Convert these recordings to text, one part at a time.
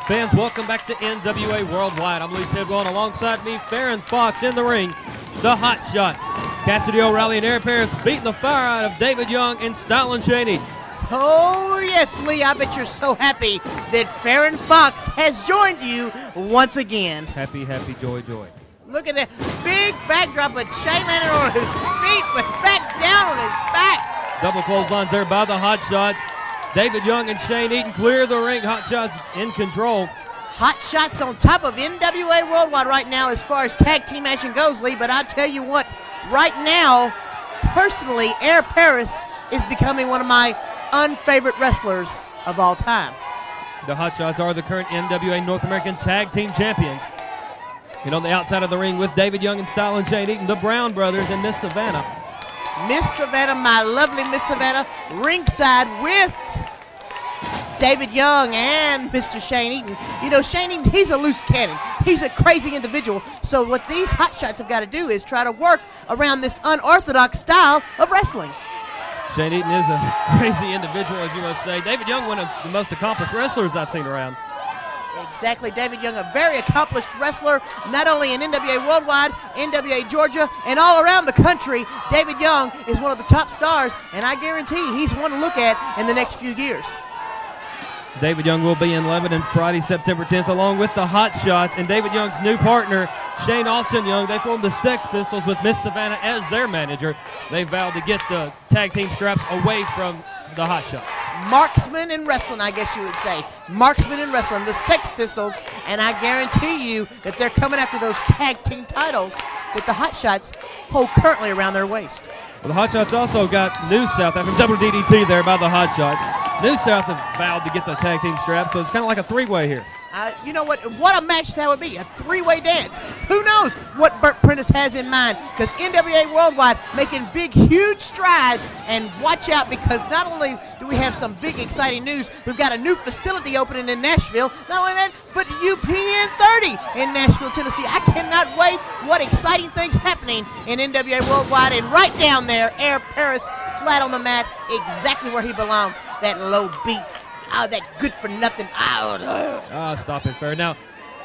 Fans, welcome back to NWA Worldwide. I'm Tidwell, and alongside me, Faron Foxx in the ring, the Hotshots. Cassidy O'Reilly and Aaron Paris beating the fire out of David Young and Styling Shane. Oh, yes, Lee, I bet you're so happy that Faron Foxx has joined you once again. Happy, happy, joy, joy. Look at that big backdrop, but Shane landed on his feet, but back down on his back. Double clotheslines there by the Hotshots. David Young and Shane Eaton clear the ring. Hotshots in control. Hotshots on top of NWA Worldwide right now as far as tag team action goes, Lee, but I'll tell you what, right now, personally, Aaron Paris is becoming one of my unfavorite wrestlers of all time. The Hotshots are the current NWA North American Tag Team Champions. And on the outside of the ring with David Young and Styling Shane Eaton, the Brown Brothers and Miss Savanah. Miss Savanah, my lovely Miss Savanah, ringside with David Young and Mr. Shane Eaton. You know, Shane Eaton, he's a loose cannon. He's a crazy individual. So what these Hotshots have got to do is try to work around this unorthodox style of wrestling. Shane Eaton is a crazy individual, as you must say. David Young, one of the most accomplished wrestlers I've seen around. Exactly, David Young, a very accomplished wrestler, not only in NWA Worldwide, NWA Georgia, and all around the country. David Young is one of the top stars, and I guarantee he's one to look at in the next few years. David Young will be in Lebanon Friday, September 10th, along with the Hotshots and David Young's new partner, Shane Austin Young. They formed the Sex Pistols with Miss Savanah as their manager. They vowed to get the tag team straps away from the Hotshots. Marksman in wrestling, I guess you would say. Marksman in wrestling, the Sex Pistols, and I guarantee you that they're coming after those tag team titles that the Hotshots hold currently around their waist. Well, the Hotshots also got New South after double DDT there by the Hotshots. New South have vowed to get the tag team strap, so it's kind of like a three-way here. You know what a match that would be, a three-way dance. Who knows what Burt Prentice has in mind, because NWA Worldwide making big, huge strides, and watch out, because not only do we have some big, exciting news, we've got a new facility opening in Nashville, not only that, but UPN 30 in Nashville, Tennessee. I cannot wait. What exciting things happening in NWA Worldwide, and right down there, Aaron Paris, flat on the mat, exactly where he belongs, that low beat. Oh, that good for nothing. Stop it, Fair. Now,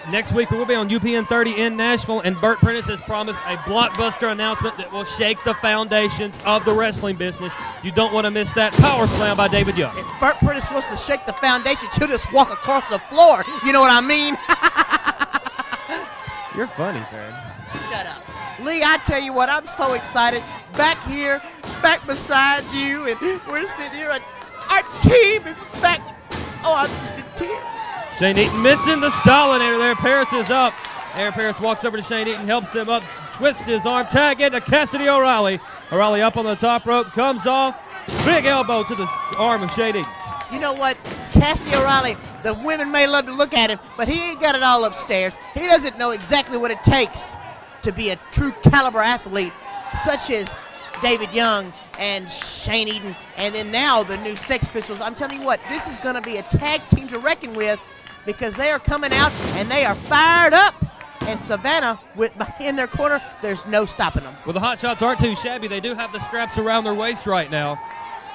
next week we will be on UPN 30 in Nashville, and Burt Prentice has promised a blockbuster announcement that will shake the foundations of the wrestling business. You don't want to miss that power slam by David Young. If Burt Prentice wants to shake the foundation, he'll just walk across the floor. You know what I mean? You're funny, Fair. Shut up. Lee, I tell you what, I'm so excited. Back here, back beside you, and we're sitting here. Our team is back. Oh, I'm just in tears. Shane Eaton missing the Stallinator there. Paris is up. Aaron Paris walks over to Shane Eaton, helps him up, twists his arm, tag into Cassidy O'Reilly. O'Reilly up on the top rope, comes off. Big elbow to the arm of Shane Eaton. You know what? Cassidy O'Reilly, the women may love to look at him, but he ain't got it all upstairs. He doesn't know exactly what it takes to be a true caliber athlete, such as David Young and Shane Eaton, and then now the new Sex Pistols. I'm telling you what, this is going to be a tag team to reckon with, because they are coming out and they are fired up. And Savanah, in their corner, there's no stopping them. Well, the Hotshots aren't too shabby. They do have the straps around their waist right now.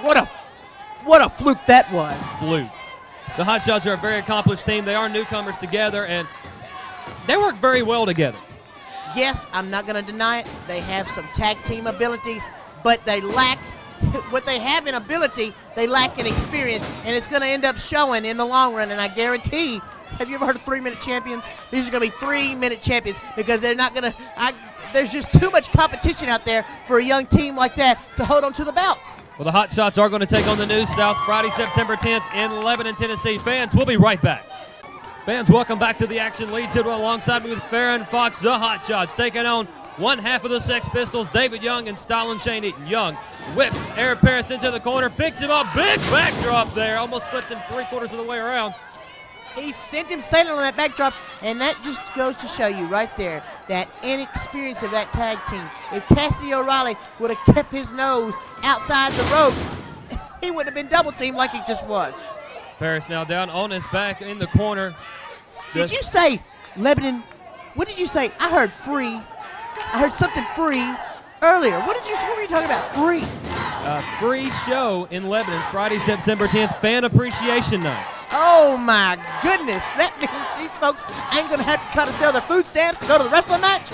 What a fluke that was. Fluke. The Hotshots are a very accomplished team. They are newcomers together, and they work very well together. Yes, I'm not going to deny it. They have some tag team abilities, but they lack what they have in ability, they lack in experience, and it's going to end up showing in the long run. And I guarantee, have you ever heard of 3-minute champions? These are going to be 3-minute champions, because they're not going to, there's just too much competition out there for a young team like that to hold on to the belts. Well, the Hotshots are going to take on the New South Friday, September 10th in Lebanon, Tennessee. Fans, we'll be right back. Fans, welcome back to the action. Tidwell alongside me with Faron Foxx, the Hotshots, taking on one half of the Sex Pistols, David Young and Styling Shane Eaton. Young whips Aaron Paris into the corner, picks him up, big backdrop there, almost flipped him 3/4 of the way around. He sent him sailing on that backdrop, and that just goes to show you right there that inexperience of that tag team. If Cassidy O'Reilly would have kept his nose outside the ropes, he would have been double teamed like he just was. Paris now down on his back in the corner. Did you say Lebanon? What did you say? I heard free. I heard something free earlier. What were you talking about? Free? Free show in Lebanon Friday, September 10th, Fan Appreciation Night. Oh my goodness. That means these folks ain't going to have to try to sell their food stamps to go to the wrestling match?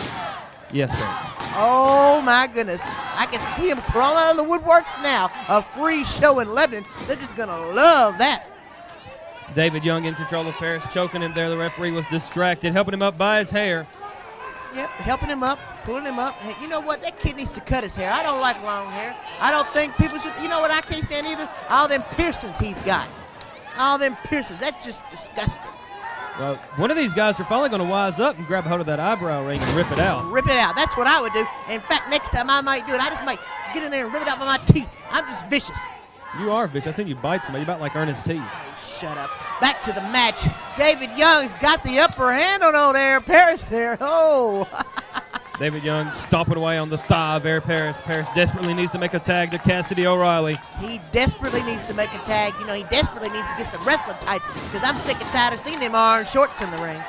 Yes, sir. Oh my goodness. I can see them crawling out of the woodworks now. A free show in Lebanon. They're just going to love that. David Young in control of Paris, choking him there. The referee was distracted, helping him up by his hair. Yep, helping him up, pulling him up. Hey, you know what? That kid needs to cut his hair. I don't like long hair. I don't think people should. You know what I can't stand either? All them piercings he's got. All them piercings. That's just disgusting. Well, one of these guys are finally going to wise up and grab a hold of that eyebrow ring and rip it out. Rip it out. That's what I would do. In fact, next time I might do it, I just might get in there and rip it out with my teeth. I'm just vicious. You are, bitch. I seen you bite somebody. You about like Ernest T. Shut up. Back to the match. David Young's got the upper hand on old Air Paris there. Oh. David Young stomping away on the thigh of Air Paris. Paris desperately needs to make a tag to Cassidy O'Reilly. He desperately needs to make a tag. You know, he desperately needs to get some wrestling tights because I'm sick and tired of seeing them orange shorts in the ring.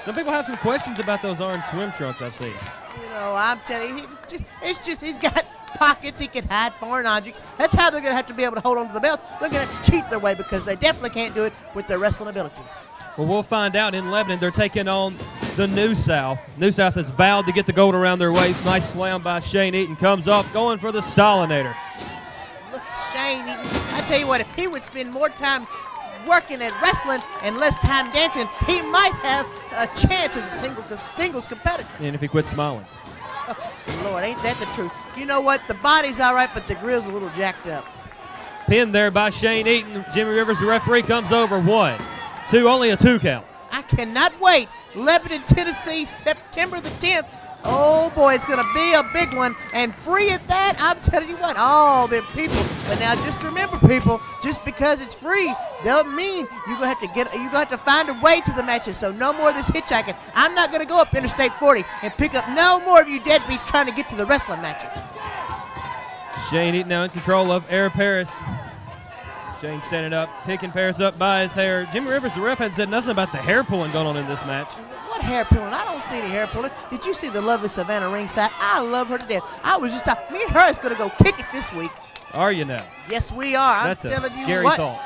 Some people have some questions about those orange swim trunks I've seen. You know, I'm telling you, it's just he's got pockets he can hide foreign objects. That's how they're going to have to be able to hold on to the belts. They're going to have to cheat their way because they definitely can't do it with their wrestling ability. Well, we'll find out in Lebanon. They're taking on the New South. New South has vowed to get the gold around their waist. Nice slam by Shane Eaton. Comes off, going for the Stalinator. Look, Shane Eaton. I tell you what, if he would spend more time working at wrestling and less time dancing, he might have a chance as a singles competitor. And if he quits smiling. Oh, Lord, ain't that the truth? You know what? The body's all right, but the grill's a little jacked up. Pinned there by Shane Eaton. Jimmy Rivers, the referee, comes over. 1, 2, only a 2 count. I cannot wait. Lebanon, Tennessee, September the 10th. Oh, boy, it's going to be a big one. And free at that, I'm telling you what, all them people. But now just remember, people, just because it's free doesn't mean you're going to have to find a way to the matches. So no more of this hitchhiking. I'm not going to go up Interstate 40 and pick up no more of you deadbeats trying to get to the wrestling matches. Shane Eaton now in control of Air Paris. Shane standing up, picking Paris up by his hair. Jimmy Rivers, the ref, had said nothing about the hair pulling going on in this match. What hair pulling? I don't see any hair pulling. Did you see the lovely Savanah ringside? I love her to death. I was just talking. Me and her is going to go kick it this week. Are you now? Yes, we are. That's I'm telling a you scary what. thought.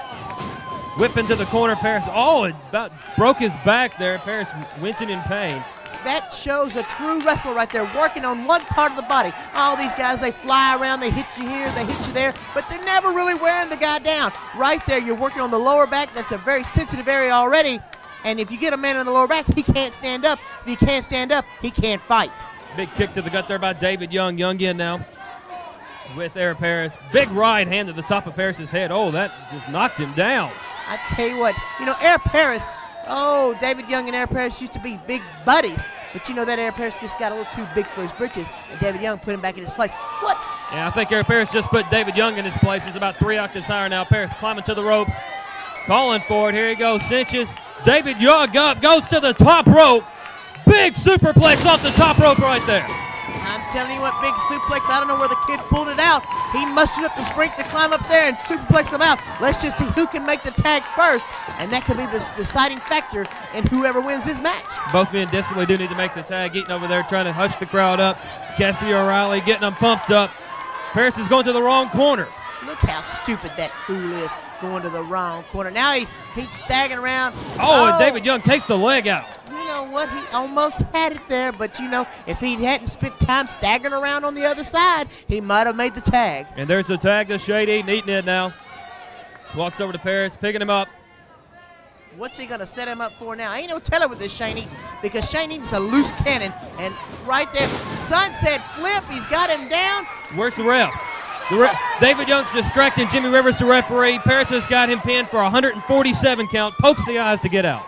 Whip into the corner, Paris. Oh, it about broke his back there. Paris wincing in pain. That shows a true wrestler right there, working on one part of the body. All these guys, they fly around, they hit you here, they hit you there, but they're never really wearing the guy down. Right there, you're working on the lower back. That's a very sensitive area already. And if you get a man on the lower back, he can't stand up. If he can't stand up, he can't fight. Big kick to the gut there by David Young. Young in now with Air Paris. Big right hand to the top of Paris's head. Oh, that just knocked him down. I tell you what, you know, Air Paris, oh, David Young and Air Paris used to be big buddies. But you know that Air Paris just got a little too big for his britches, and David Young put him back in his place. What? Yeah, I think Air Paris just put David Young in his place. He's about 3 octaves higher now. Paris climbing to the ropes, calling for it. Here he goes, cinches. David Young up, goes to the top rope. Big superplex off the top rope right there. I'm telling you what, big suplex. I don't know where the kid pulled it out. He mustered up the strength to climb up there and superplex him out. Let's just see who can make the tag first, and that could be the deciding factor in whoever wins this match. Both men desperately do need to make the tag. Eaton over there trying to hush the crowd up. Cassidy O'Reilly getting them pumped up. Paris is going to the wrong corner. Look how stupid that fool is, going to the wrong corner. Now he's staggering around. Oh, and David Young takes the leg out. You know what? He almost had it there, but you know, if he hadn't spent time staggering around on the other side, he might have made the tag. And there's the tag to Shane Eaton. Eating it now. Walks over to Paris, picking him up. What's he going to set him up for now? Ain't no telling with this Shane Eaton, because Shane Eaton's a loose cannon. And right there, sunset flip, he's got him down. Where's the ref? David Young's distracting Jimmy Rivers, the referee. Paris has got him pinned for a 147 count. Pokes the eyes to get out.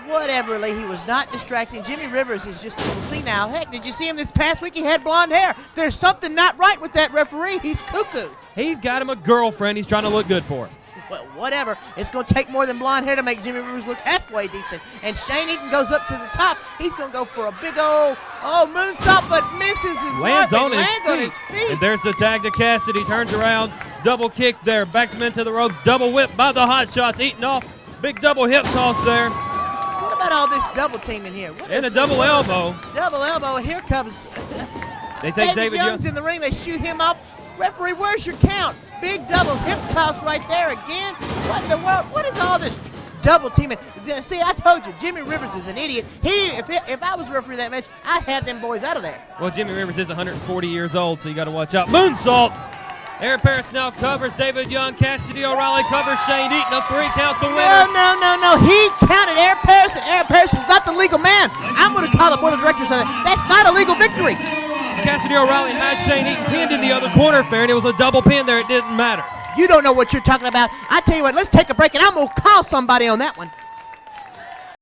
Whatever, Lee, he was not distracting. Jimmy Rivers is just a little senile. Heck, did you see him this past week? He had blonde hair. There's something not right with that referee. He's cuckoo. He's got him a girlfriend he's trying to look good for. Well, whatever. It's going to take more than blonde hair to make Jimmy Rivers look halfway decent. And Shane Eaton goes up to the top. He's going to go for a big old moonsault, but misses his lands mark. on his feet. And there's the tag to Cassidy. Turns around. Double kick there. Backs him into the ropes. Double whip by the Hotshots. Eaton off. Big double hip toss there. What about all this double team in here? And a double elbow. Double elbow, and here comes they take David Young's in the ring. They shoot him off. Referee, where's your count? Big double hip toss right there again. What in the world? What is all this? double teaming. See, I told you, Jimmy Rivers is an idiot. If I was referee that match, I'd have them boys out of there. Well, Jimmy Rivers is 140 years old, so you got to watch out. Moonsault. Aaron Paris now covers David Young. Cassidy O'Reilly covers Shane Eaton. A 3 count the winner. No. He counted Aaron Paris, and Aaron Paris was not the legal man. I'm going to call the board of directors on that. That's not a legal victory. Cassidy O'Reilly had Shane Eaton pinned in the other corner, Faron. It was a double pin there. It didn't matter. You don't know what you're talking about. I tell you what, let's take a break, and I'm going to call somebody on that one.